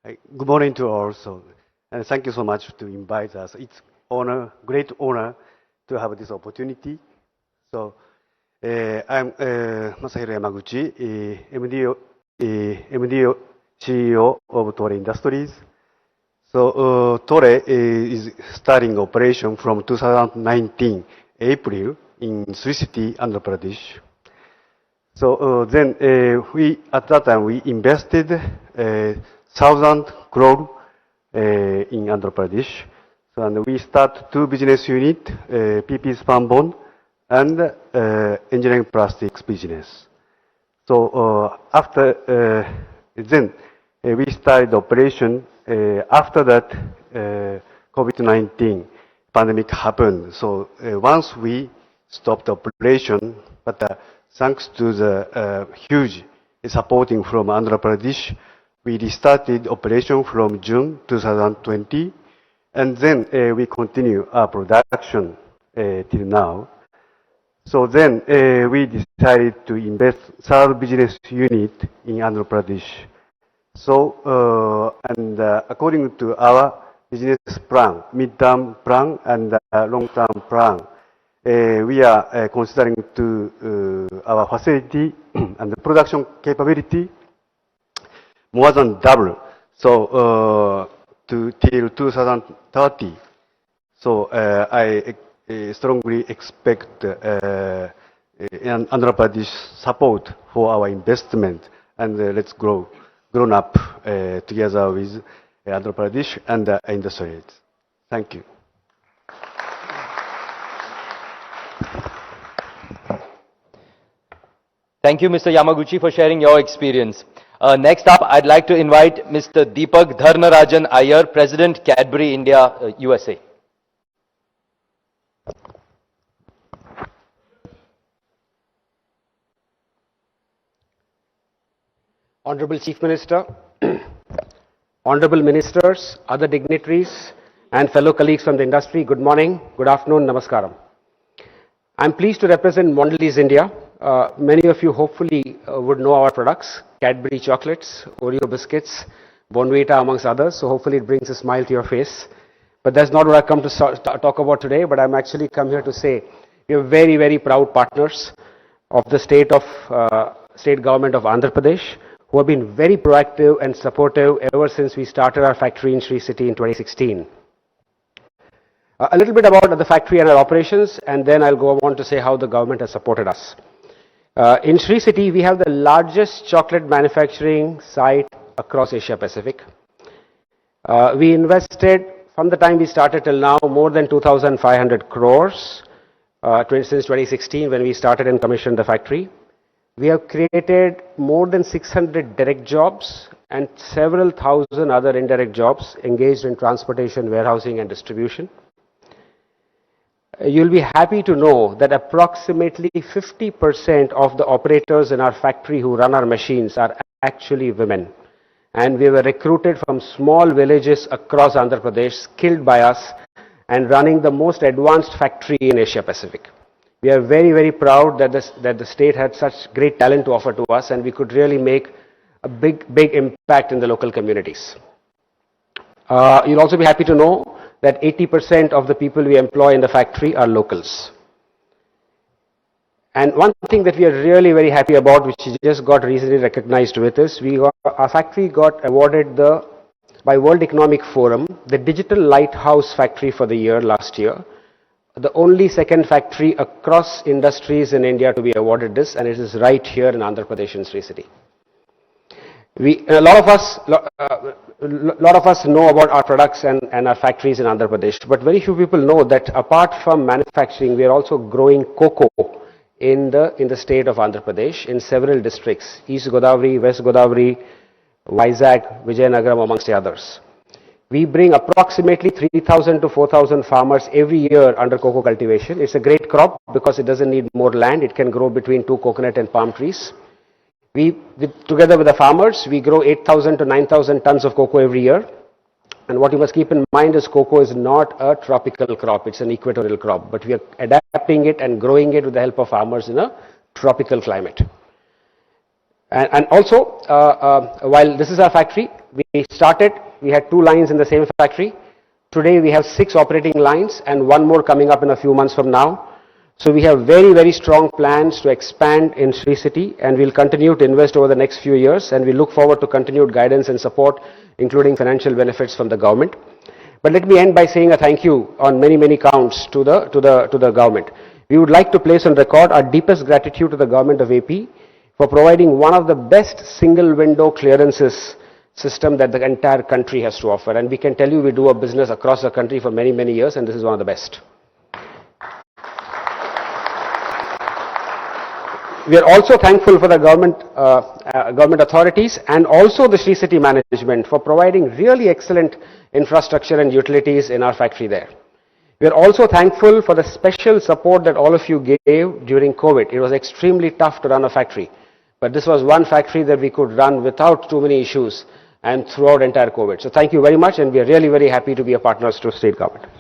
Good morning to all. And thank you so much to invite us. It's great honor to have this opportunity. So, I'm Masahiro Yamaguchi, MD CEO of Toray Industries. So, Toray is starting operation from 2019 April in Sri City, Andhra Pradesh. So then at that time we invested 1,000 crore in Andhra Pradesh. So and we start two business unit, PP Spun Bond and engineering plastics business. So after then we started operation. After that, COVID-19 pandemic happened. So once we stopped operation, but thanks to the huge supporting from Andhra Pradesh, we restarted operation from June 2020, and then we continue our production till now. So then we decided to invest third business unit in Andhra Pradesh. So according to our business plan, mid-term plan and long-term plan, we are considering to our facility and the production capability more than double. So till 2030. So I strongly expect Andhra Pradesh support for our investment, and let's grown up together with Andhra Pradesh and the industries. Thank you. Thank you, Mr. Yamaguchi, for sharing your experience. Next up, I'd like to invite Mr. Deepak Dharnarajan Iyer, President, Cadbury India, USA. Honorable Chief Minister, Honorable Ministers, other dignitaries, and fellow colleagues from the industry, good morning, good afternoon, namaskaram. I'm pleased to represent Mondelez India. Many of you hopefully would know our products, Cadbury chocolates, Oreo biscuits, Bonvita amongst others, so hopefully it brings a smile to your face. But that's not what I come to talk about today, but I'm actually come here to say we are very, very proud partners of the state government of Andhra Pradesh, who have been very proactive and supportive ever since we started our factory in Sri City in 2016. A little bit about the factory and our operations, and then I'll go on to say how the government has supported us. In Sri City, we have the largest chocolate manufacturing site across Asia Pacific. We invested, from the time we started till now, more than 2,500 crores since 2016 when we started and commissioned the factory. We have created more than 600 direct jobs and several thousand other indirect jobs engaged in transportation, warehousing, and distribution. You'll be happy to know that approximately 50% of the operators in our factory who run our machines are actually women. And we were recruited from small villages across Andhra Pradesh, skilled by us, and running the most advanced factory in Asia Pacific. We are very, very proud that the state had such great talent to offer to us, and we could really make a big impact in the local communities. You'll also be happy to know that 80% of the people we employ in the factory are locals. And one thing that we are really very happy about, which just got recently recognized with us, our factory got awarded by World Economic Forum, the Digital Lighthouse Factory for the year last year. The only second factory across industries in India to be awarded this, and it is right here in Andhra Pradesh in Sri City. A lot of us know about our products and our factories in Andhra Pradesh, but very few people know that apart from manufacturing, we are also growing cocoa in the state of Andhra Pradesh in several districts: East Godavari, West Godavari, Vizag, Vijayanagaram, amongst the others. We bring approximately 3,000 to 4,000 farmers every year under cocoa cultivation. It's a great crop because it doesn't need more land. It can grow between 2 coconut and palm trees. Together with the farmers, we grow 8,000 to 9,000 tons of cocoa every year. And what you must keep in mind is cocoa is not a tropical crop. It's an equatorial crop. But we are adapting it and growing it with the help of farmers in a tropical climate. And also, while this is our factory, we had 2 lines in the same factory. Today we have 6 operating lines and 1 more coming up in a few months from now. So we have very, very strong plans to expand in Sri City, and we'll continue to invest over the next few years, and we look forward to continued guidance and support, including financial benefits from the government. But let me end by saying a thank you on many, many counts to the government. We would like to place on record our deepest gratitude to the government of AP for providing one of the best single window clearances system that the entire country has to offer. And we can tell you we do a business across the country for many, many years, and this is one of the best. We are also thankful for the government authorities and also the Sri City management for providing really excellent infrastructure and utilities in our factory there. We are also thankful for the special support that all of you gave during COVID. It was extremely tough to run a factory, but this was one factory that we could run without too many issues and throughout entire COVID. So thank you very much, and we are really very happy to be a partners to state government.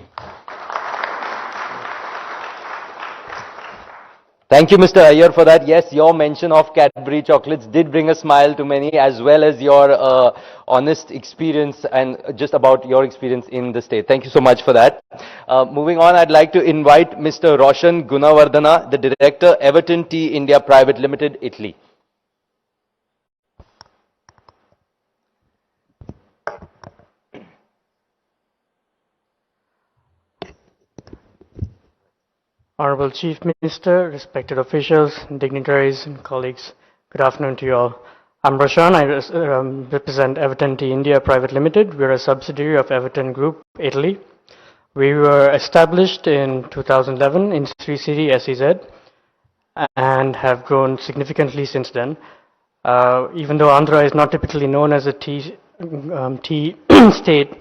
Thank you, Mr. Iyer, for that. Yes, your mention of Cadbury chocolates did bring a smile to many, as well as your honest experience and just about your experience in the state. Thank you so much for that. Moving on, I'd like to invite Mr. Roshan Gunawardana, the Director, Everton Tea India Private Limited, Italy. Honorable Chief Minister, respected officials, dignitaries and colleagues, good afternoon to you all. I'm Roshan, I represent Everton Tea India Private Limited. We're a subsidiary of Everton Group, Italy. We were established in 2011 in Sri City, SEZ, and have grown significantly since then. Even though Andhra is not typically known as a tea state,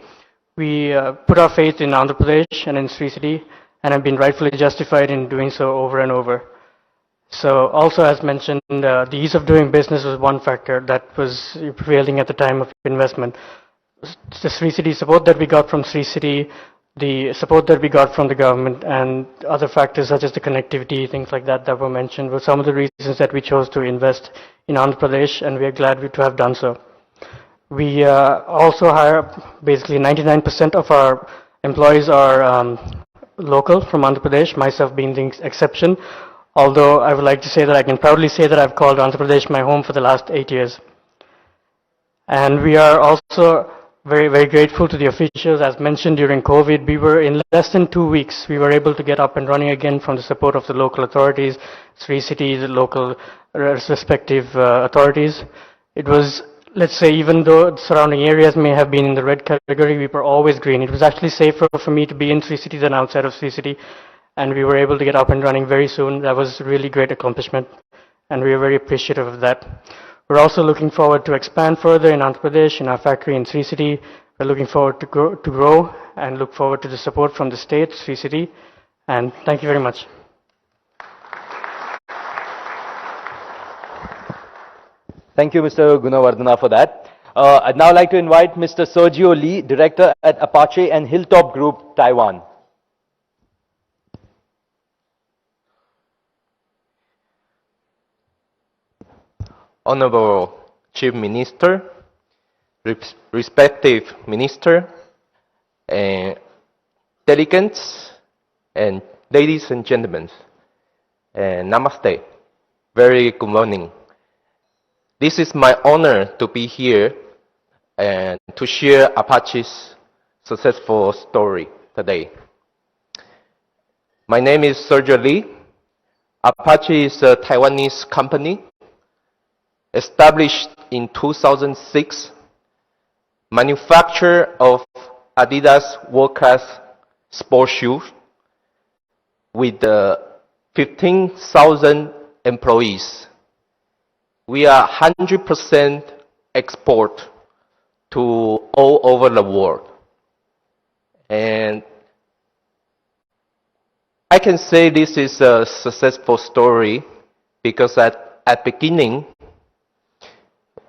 we put our faith in Andhra Pradesh and in Sri City, and have been rightfully justified in doing so over and over. So also, as mentioned, the ease of doing business was one factor that was prevailing at the time of investment. The Sri City support that we got from Sri City, the support that we got from the government, and other factors such as the connectivity, things like that that were mentioned, were some of the reasons that we chose to invest in Andhra Pradesh, and we are glad to have done so. We also hire basically 99% of our employees are local from Andhra Pradesh, myself being the exception, although I would like to say that I can proudly say that I've called Andhra Pradesh my home for the last 8 years. And we are also very, very grateful to the officials. As mentioned during COVID, we were in less than 2 weeks, we were able to get up and running again from the support of the local authorities, Sri City, the local respective authorities. It was, let's say, even though the surrounding areas may have been in the red category, we were always green. It was actually safer for me to be in Sri City than outside of Sri City, and we were able to get up and running very soon. That was a really great accomplishment, and we are very appreciative of that. We're also looking forward to expand further in Andhra Pradesh, in our factory in Sri City. We're looking forward to grow and look forward to the support from the state, Sri City, and thank you very much. Thank you, Mr. Gunawardana, for that. I'd now like to invite Mr. Sergio Lee, Director at Apache and Hilltop Group, Taiwan. Honorable Chief Minister, respective Minister, delegates, and ladies and gentlemen, Namaste. Very good morning. This is my honor to be here and to share Apache's successful story today. My name is Sergio Lee. Apache is a Taiwanese company established in 2006, manufacturer of Adidas world-class sports shoes with 15,000 employees. We are 100% export to all over the world. And I can say this is a successful story because at beginning,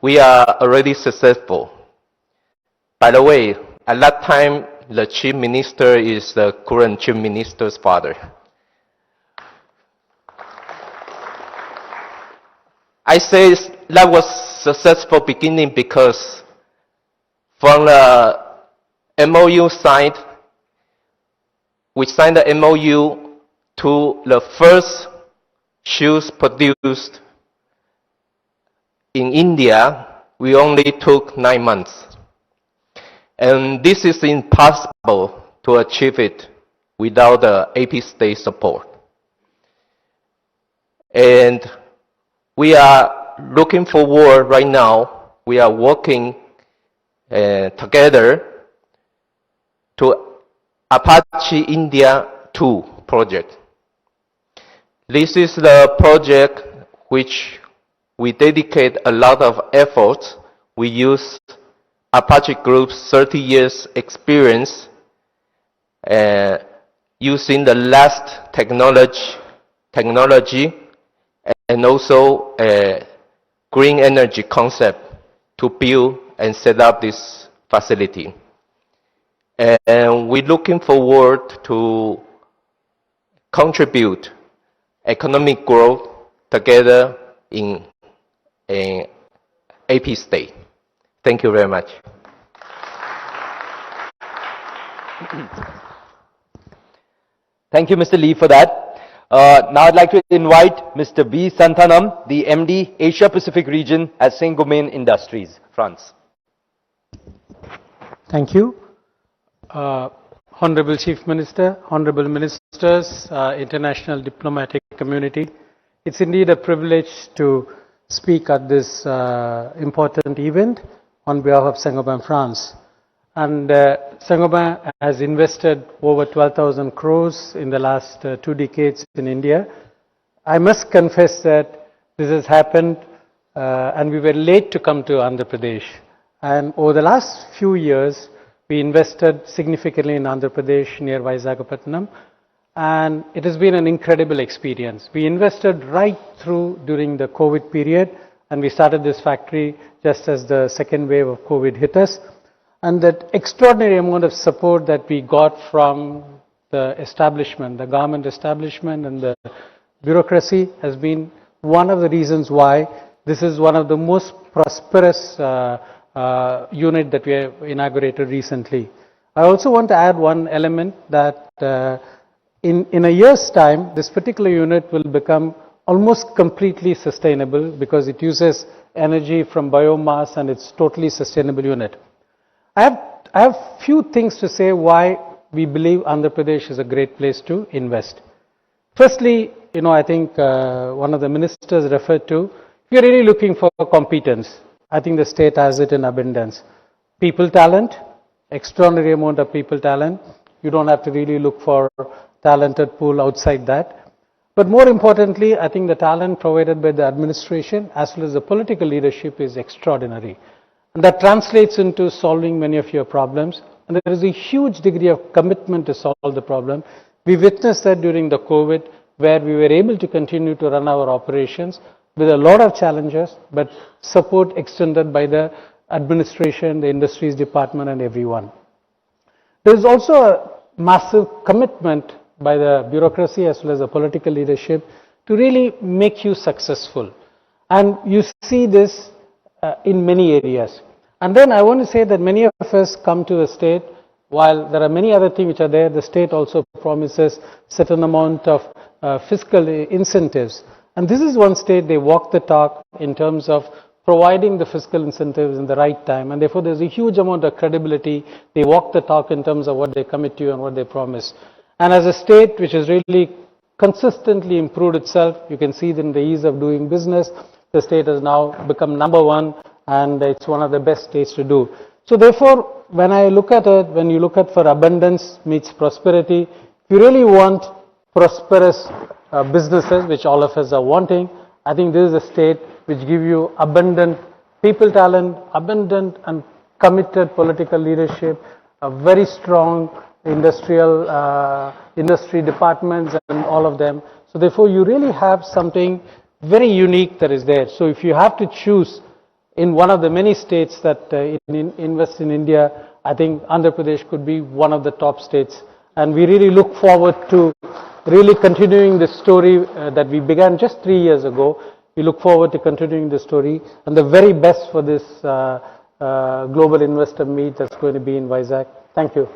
we are already successful. By the way, at that time, the Chief Minister is the current Chief Minister's father. I say that was successful beginning because from the MOU side, we signed the MOU to the first shoes produced in India, we only took 9 months. And this is impossible to achieve it without the AP state support. And we are looking forward right now, we are working together to Apache India 2 project. This is the project which we dedicate a lot of efforts. We use Apache Group's 30 years experience using the last technology and also green energy concept to build and set up this facility. And we're looking forward to contribute economic growth together in AP state. Thank you very much. Thank you, Mr. Lee, for that. Now I'd like to invite Mr. B. Santhanam, the MD, Asia Pacific Region at Saint-Gobain Industries, France. Thank you. Honorable Chief Minister, Honorable Ministers, international diplomatic community, it's indeed a privilege to speak at this important event on behalf of Saint-Gobain France. And Saint-Gobain has invested over 12,000 crores in the last 2 decades in India. I must confess that this has happened and we were late to come to Andhra Pradesh. And over the last few years, we invested significantly in Andhra Pradesh near Visakhapatnam, and it has been an incredible experience. We invested right through during the COVID period, and we started this factory just as the second wave of COVID hit us. And that extraordinary amount of support that we got from the establishment, the government establishment and the bureaucracy has been one of the reasons why this is one of the most prosperous unit that we have inaugurated recently. I also want to add one element that in a year's time, this particular unit will become almost completely sustainable because it uses energy from biomass and it's totally sustainable unit. I have few things to say why we believe Andhra Pradesh is a great place to invest. Firstly, I think one of the ministers referred to, if you're really looking for competence, I think the state has it in abundance. People talent, extraordinary amount of people talent. You don't have to really look for talented pool outside that. But more importantly, I think the talent provided by the administration as well as the political leadership is extraordinary. And that translates into solving many of your problems. And there is a huge degree of commitment to solve the problem. We witnessed that during the COVID, where we were able to continue to run our operations with a lot of challenges, but support extended by the administration, the industries department and everyone. There is also a massive commitment by the bureaucracy as well as the political leadership to really make you successful. And you see this in many areas. And then I want to say that many of us come to the state, while there are many other things which are there, the state also promises certain amount of fiscal incentives. And this is one state, they walk the talk in terms of providing the fiscal incentives in the right time. And therefore, there's a huge amount of credibility. They walk the talk in terms of what they commit to and what they promise. And as a state which has really consistently improved itself, you can see it in the ease of doing business. The state has now become #1 and it's one of the best states to do. So therefore, when I look at it, when you look at for abundance meets prosperity, if you really want prosperous businesses, which all of us are wanting, I think this is a state which give you abundant people talent, abundant and committed political leadership, a very strong industry departments and all of them. So therefore, you really have something very unique that is there. So if you have to choose in one of the many states that invest in India, I think Andhra Pradesh could be one of the top states. And we really look forward to really continuing this story that we began just 3 years ago. We look forward to continuing the story and the very best for this global investor meet that's going to be in Vizag. Thank you.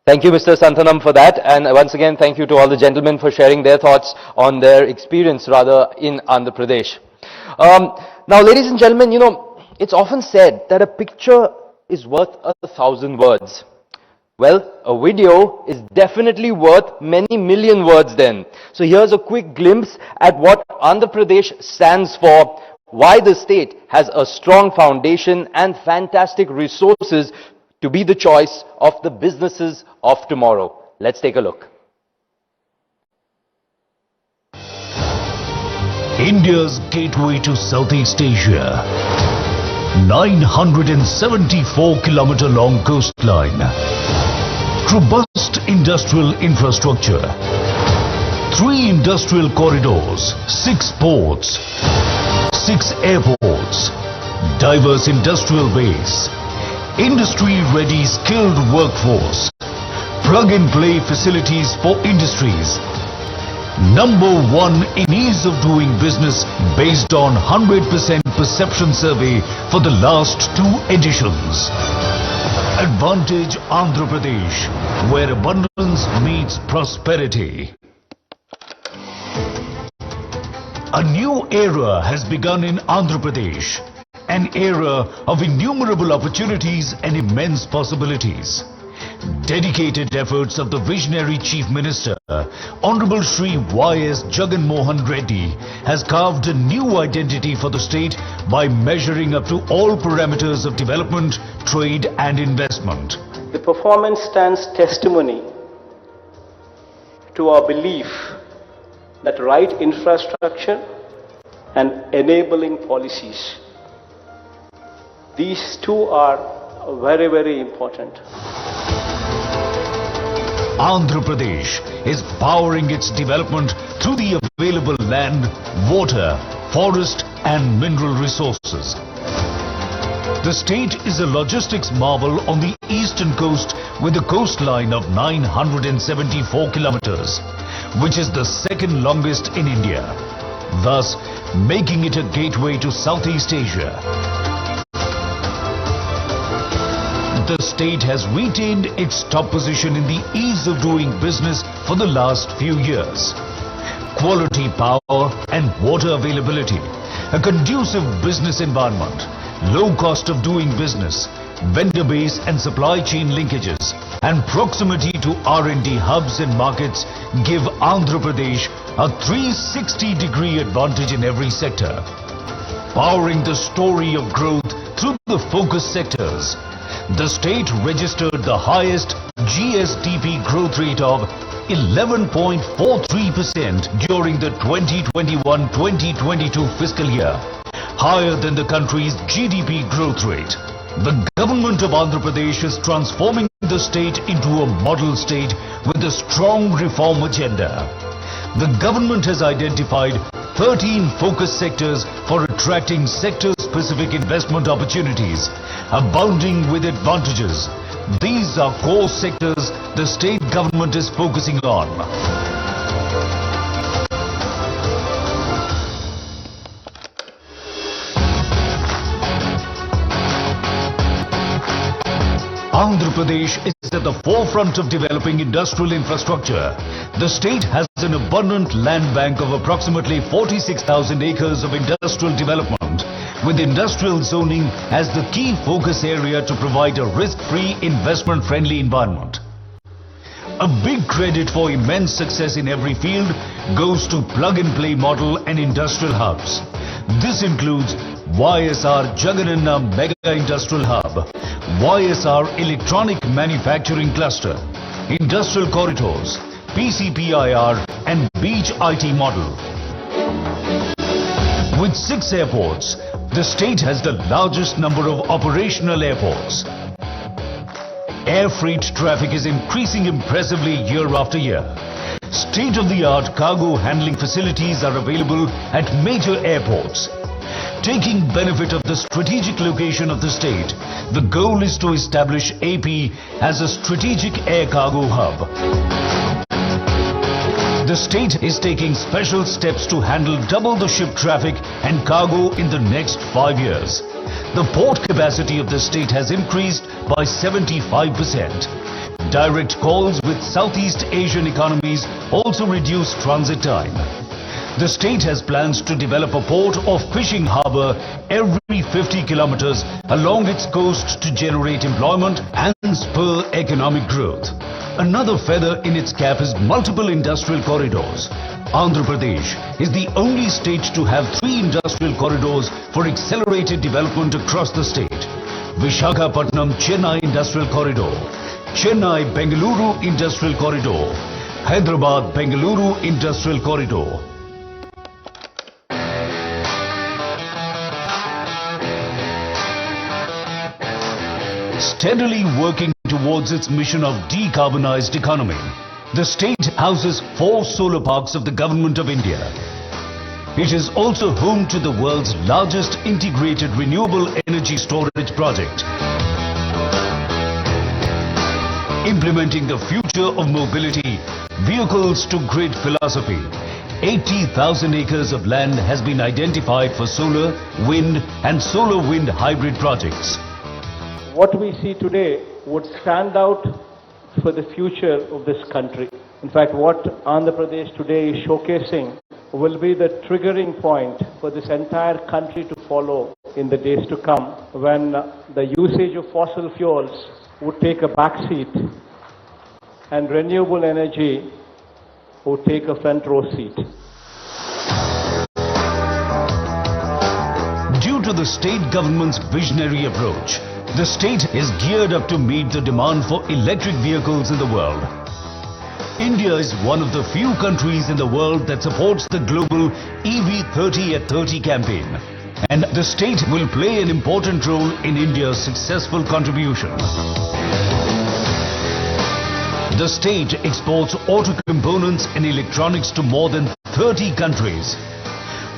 Thank you, Mr. Santhanam, for that. And once again, thank you to all the gentlemen for sharing their thoughts on their experience, rather, in Andhra Pradesh. Now, ladies and gentlemen, you know, it's often said that a picture is worth 1,000 words. Well, a video is definitely worth many million words then. So here's a quick glimpse at what Andhra Pradesh stands for, why the state has a strong foundation and fantastic resources to be the choice of the businesses of tomorrow. Let's take a look. India's gateway to Southeast Asia. 974-kilometer long coastline. Robust industrial infrastructure. 3 industrial corridors, 6 ports, 6 airports, diverse industrial base, industry-ready skilled workforce, plug-and-play facilities for industries. Number 1 in ease of doing business based on 100% perception survey for the last 2 editions. Advantage Andhra Pradesh, where abundance meets prosperity. A new era has begun in Andhra Pradesh, an era of innumerable opportunities and immense possibilities. Dedicated efforts of the visionary Chief Minister, Honorable Shri Y.S. Jagan Mohan Reddy, has carved a new identity for the state by measuring up to all parameters of development, trade and investment. The performance stands testimony to our belief that right infrastructure and enabling policies, these two are very, very important. Andhra Pradesh is powering its development through the available land, water, forest and mineral resources. The state is a logistics marvel on the eastern coast with a coastline of 974 kilometers, which is the second longest in India, thus making it a gateway to Southeast Asia. The state has retained its top position in the ease of doing business for the last few years. Quality power and water availability, a conducive business environment, low cost of doing business, vendor base and supply chain linkages, and proximity to R&D hubs and markets give Andhra Pradesh a 360-degree advantage in every sector. Powering the story of growth through the focus sectors, the state registered the highest GSDP growth rate of 11.43% during the 2021-2022 fiscal year, higher than the country's GDP growth rate. The government of Andhra Pradesh is transforming the state into a model state with a strong reform agenda. The government has identified 13 focus sectors for attracting sector-specific investment opportunities, abounding with advantages. These are core sectors the state government is focusing on. Andhra Pradesh is at the forefront of developing industrial infrastructure. The state has an abundant land bank of approximately 46,000 acres of industrial development, with industrial zoning as the key focus area to provide a risk-free, investment-friendly environment. A big credit for immense success in every field goes to plug-and-play model and industrial hubs. This includes YSR Jagannath Mega Industrial Hub, YSR Electronic Manufacturing Cluster, Industrial Corridors, PCPIR and Beach IT model. With 6 airports, the state has the largest number of operational airports. Air freight traffic is increasing impressively year after year. State-of-the-art cargo handling facilities are available at major airports. Taking benefit of the strategic location of the state, the goal is to establish AP as a strategic air cargo hub. The state is taking special steps to handle double the ship traffic and cargo in the next 5 years. The port capacity of the state has increased by 75%. Direct calls with Southeast Asian economies also reduce transit time. The state has plans to develop a port or fishing harbour every 50 kilometers along its coast to generate employment and spur economic growth. Another feather in its cap is multiple industrial corridors. Andhra Pradesh is the only state to have 3 industrial corridors for accelerated development across the state. Visakhapatnam-Chennai Industrial Corridor, Chennai-Bengaluru Industrial Corridor, Hyderabad-Bengaluru Industrial Corridor. Steadily working towards its mission of decarbonized economy, the state houses 4 solar parks of the Government of India. It is also home to the world's largest integrated renewable energy storage project. Implementing the future of mobility, vehicles to grid philosophy, 80,000 acres of land has been identified for solar, wind and solar wind hybrid projects. What we see today would stand out for the future of this country. In fact, what Andhra Pradesh today is showcasing will be the triggering point for this entire country to follow in the days to come, when the usage of fossil fuels would take a backseat and renewable energy would take a front row seat. Due to the state government's visionary approach, the state is geared up to meet the demand for electric vehicles in the world. India is one of the few countries in the world that supports the global EV30 at 30 campaign, and the state will play an important role in India's successful contribution. The state exports auto components and electronics to more than 30 countries.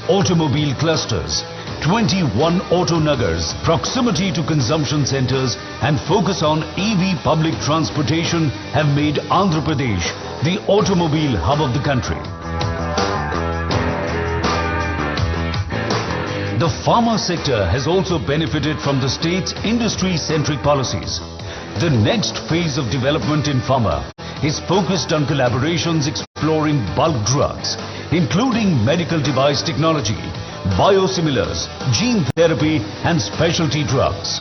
Automobile clusters, 21 auto nagars, proximity to consumption centers and focus on EV public transportation have made Andhra Pradesh the automobile hub of the country. The pharma sector has also benefited from the state's industry-centric policies. The next phase of development in pharma is focused on collaborations exploring bulk drugs, including medical device technology, biosimilars, gene therapy and specialty drugs.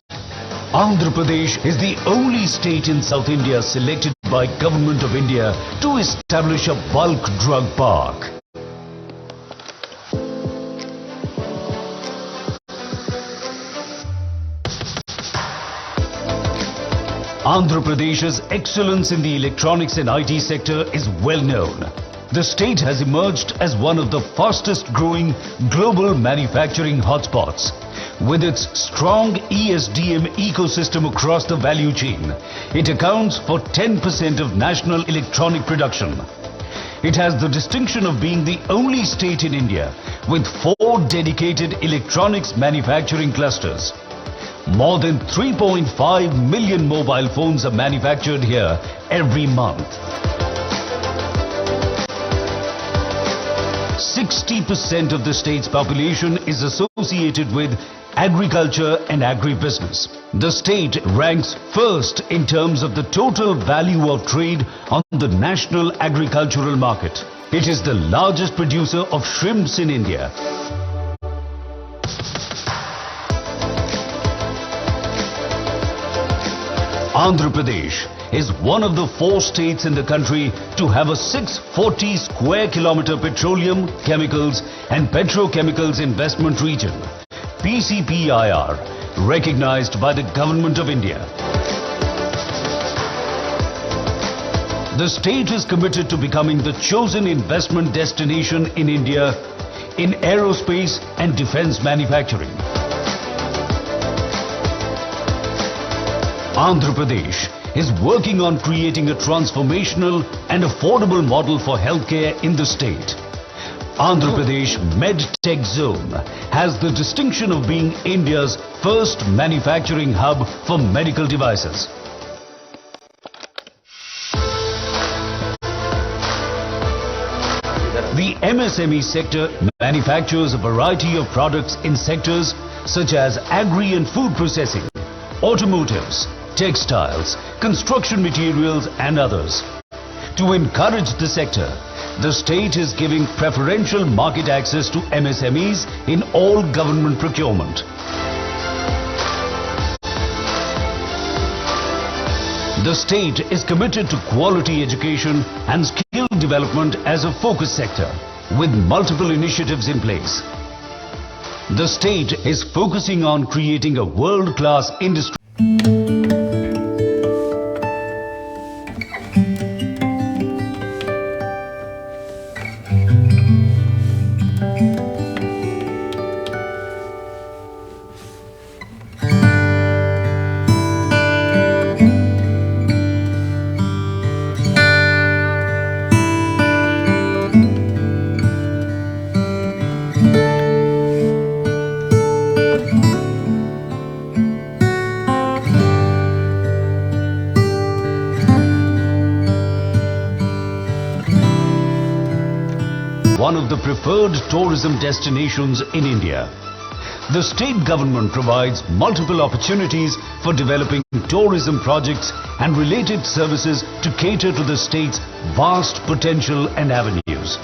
Andhra Pradesh is the only state in South India selected by Government of India to establish a bulk drug park. Andhra Pradesh's excellence in the electronics and IT sector is well known. The state has emerged as one of the fastest growing global manufacturing hotspots. With its strong ESDM ecosystem across the value chain, it accounts for 10% of national electronic production. It has the distinction of being the only state in India with 4 dedicated electronics manufacturing clusters. More than 3.5 million mobile phones are manufactured here every month. 60% of the state's population is associated with agriculture and agribusiness. The state ranks first in terms of the total value of trade on the national agricultural market. It is the largest producer of shrimps in India. Andhra Pradesh is one of the 4 states in the country to have a 640 square kilometer petroleum, chemicals and petrochemicals investment region, PCPIR, recognized by the Government of India. The state is committed to becoming the chosen investment destination in India in aerospace and defense manufacturing. Andhra Pradesh is working on creating a transformational and affordable model for healthcare in the state. Andhra Pradesh MedTech Zone has the distinction of being India's first manufacturing hub for medical devices. MSME sector manufactures a variety of products in sectors such as agri and food processing, automotives, textiles, construction materials and others. To encourage the sector, the state is giving preferential market access to MSMEs in all government procurement. The state is committed to quality education and skill development as a focus sector, with multiple initiatives in place. The state is focusing on creating a world-class industry. One of the preferred tourism destinations in India. The state government provides multiple opportunities for developing tourism projects and related services to cater to the state's vast potential and avenues.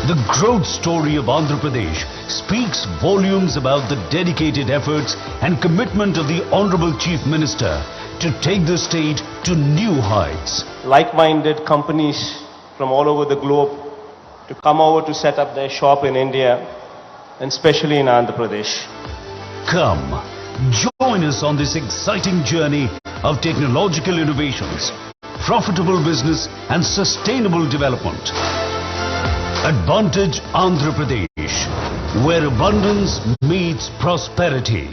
The growth story of Andhra Pradesh speaks volumes about the dedicated efforts and commitment of the Honorable Chief Minister to take the state to new heights. Like-minded companies from all over the globe to come over to set up their shop in India, and especially in Andhra Pradesh. Come, join us on this exciting journey of technological innovations, profitable business and sustainable development. Advantage Andhra Pradesh, where abundance meets prosperity.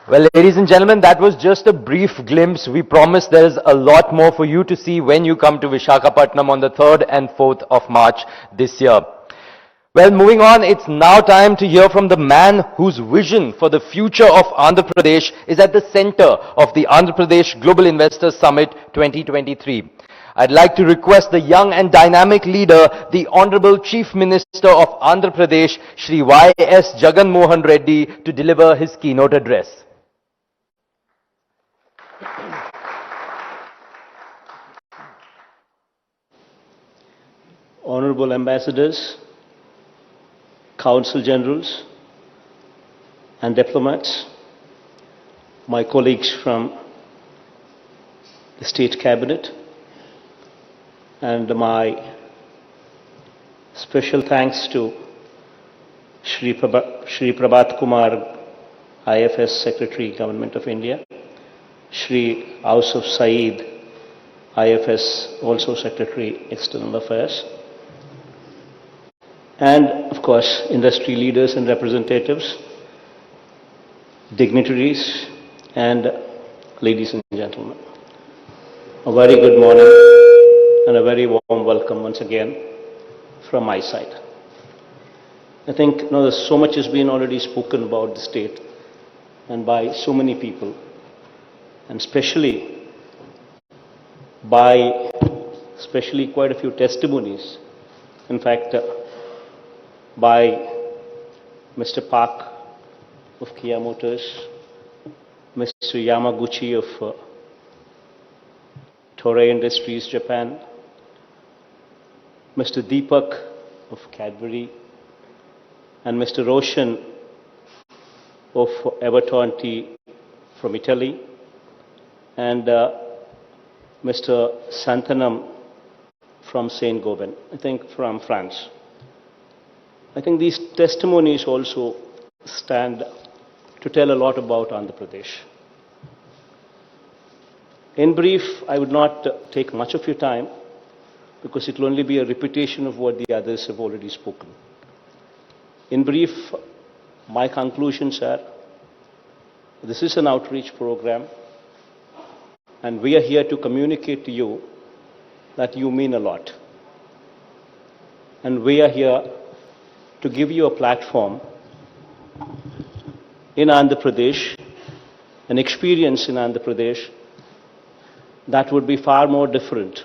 Well, ladies and gentlemen, that was just a brief glimpse. We promise there's a lot more for you to see when you come to Visakhapatnam on the 3rd and 4th of March this year. Well, moving on, it's now time to hear from the man whose vision for the future of Andhra Pradesh is at the center of the Andhra Pradesh Global Investors Summit 2023. I'd like to request the young and dynamic leader, the Honorable Chief Minister of Andhra Pradesh, Shri Y.S. Jagan Mohan Reddy, to deliver his keynote address. Honorable Ambassadors, Consul Generals and diplomats, my colleagues from the State Cabinet, and my special thanks to Shri Prabhat Kumar, IFS Secretary, Government of India, Shri Ausuf Saeed, IFS, also Secretary, External Affairs, and of course industry leaders and representatives, dignitaries and ladies and gentlemen. A very good morning and a very warm welcome once again from my side. I think there's so much has been already spoken about the state and by so many people, and especially quite a few testimonies. In fact, by Mr. Park of Kia Motors, Mr. Yamaguchi of Toray Industries, Japan, Mr. Deepak of Cadbury, and Mr. Roshan of Everton Tea from Italy, and Mr. Santanam from Saint Gobain, I think from France. I think these testimonies also stand to tell a lot about Andhra Pradesh. In brief, I would not take much of your time because it will only be a repetition of what the others have already spoken. In brief, my conclusions are, this is an outreach program and we are here to communicate to you that you mean a lot. And we are here to give you a platform in Andhra Pradesh an experience in Andhra Pradesh that would be far more different.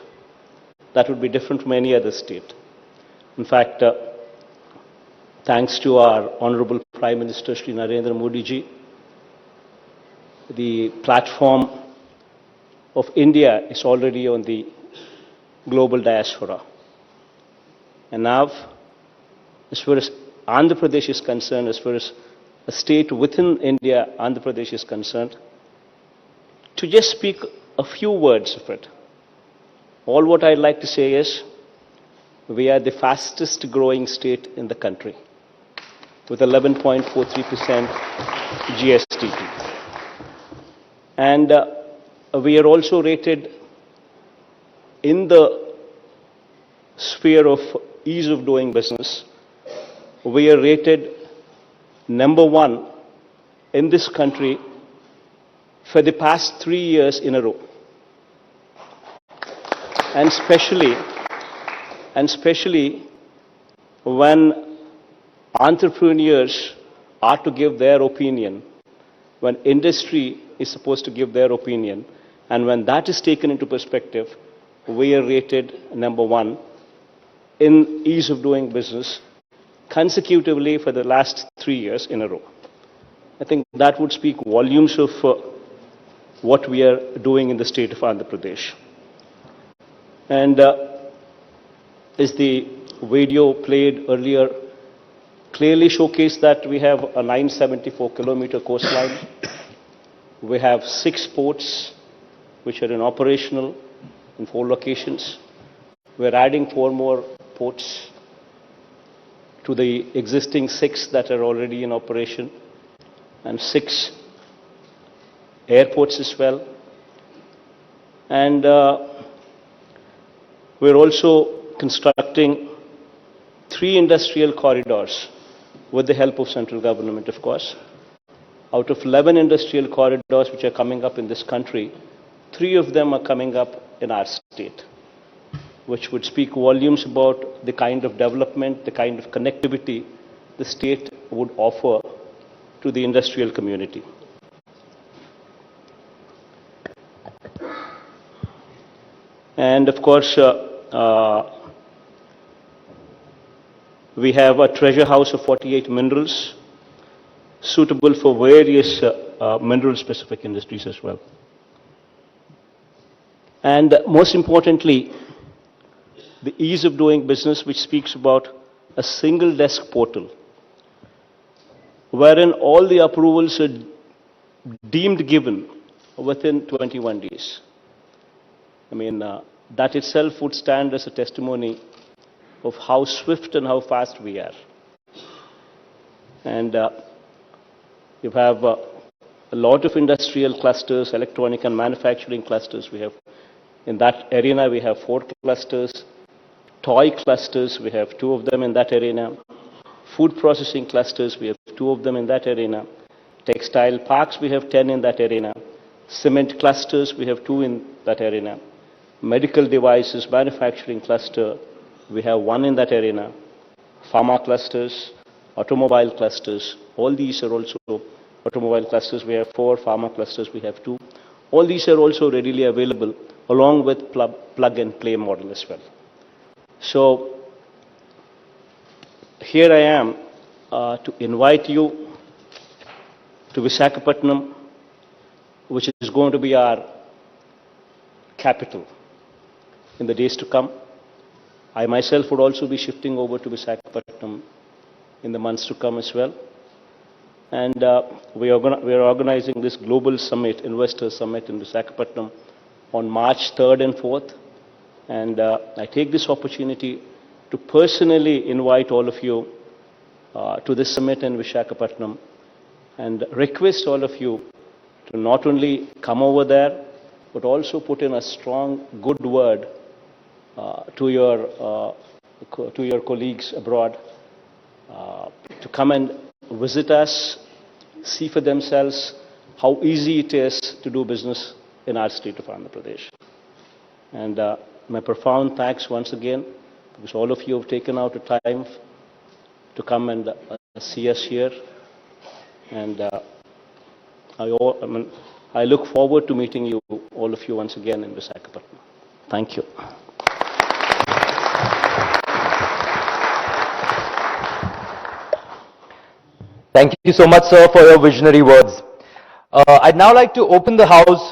That would be different from any other state. In fact, thanks to our Honorable Prime Minister Shri Narendra Modi ji, the platform of India is already on the global diaspora. And now, as far as Andhra Pradesh is concerned, as far as a state within India, Andhra Pradesh is concerned, to just speak a few words of it, all what I'd like to say is, we are the fastest growing state in the country, with 11.43% GSTP. And we are also rated in the sphere of ease of doing business. We are rated #1 in this country for the past 3 years in a row. And especially when entrepreneurs are to give their opinion, when industry is supposed to give their opinion, and when that is taken into perspective, we are rated #1 in ease of doing business consecutively for the last 3 years in a row. I think that would speak volumes of what we are doing in the state of Andhra Pradesh. And as the video played earlier clearly showcased that we have a 974-kilometer coastline. We have 6 ports which are in operational in 4 locations. We're adding 4 more ports to the existing 6 that are already in operation, and 6 airports as well. And we're also constructing 3 industrial corridors with the help of central government, of course. Out of 11 industrial corridors which are coming up in this country, 3 of them are coming up in our state, which would speak volumes about the kind of development, the kind of connectivity the state would offer to the industrial community. And of course, we have a treasure house of 48 minerals suitable for various mineral-specific industries as well. And most importantly, the ease of doing business, which speaks about a single desk portal, wherein all the approvals are deemed given within 21 days. I mean, that itself would stand as a testimony of how swift and how fast we are. And you have a lot of industrial clusters, electronic and manufacturing clusters. We have, in that arena, we have 4 clusters. Toy clusters, we have 2 of them in that arena. Food processing clusters, we have 2 of them in that arena. Textile parks, we have 10 in that arena. Cement clusters, we have 2 in that arena. Medical devices manufacturing cluster, we have 1 in that arena. Pharma clusters, automobile clusters, all these are also automobile clusters. We have 4, pharma clusters, we have 2. All these are also readily available along with plug and play model as well. So here I am to invite you to Visakhapatnam, which is going to be our capital in the days to come. I myself would also be shifting over to Visakhapatnam in the months to come as well. And we are organizing this global summit, investor summit in Visakhapatnam on March 3rd and 4th. And I take this opportunity to personally invite all of you to this summit in Visakhapatnam and request all of you to not only come over there, but also put in a strong, good word to your colleagues abroad to come and visit us, see for themselves how easy it is to do business in our state of Andhra Pradesh. And my profound thanks once again, because all of you have taken out a time to come and see us here. And I look forward to meeting you, all of you, once again in Visakhapatnam. Thank you. Thank you so much, sir, for your visionary words. I'd now like to open the House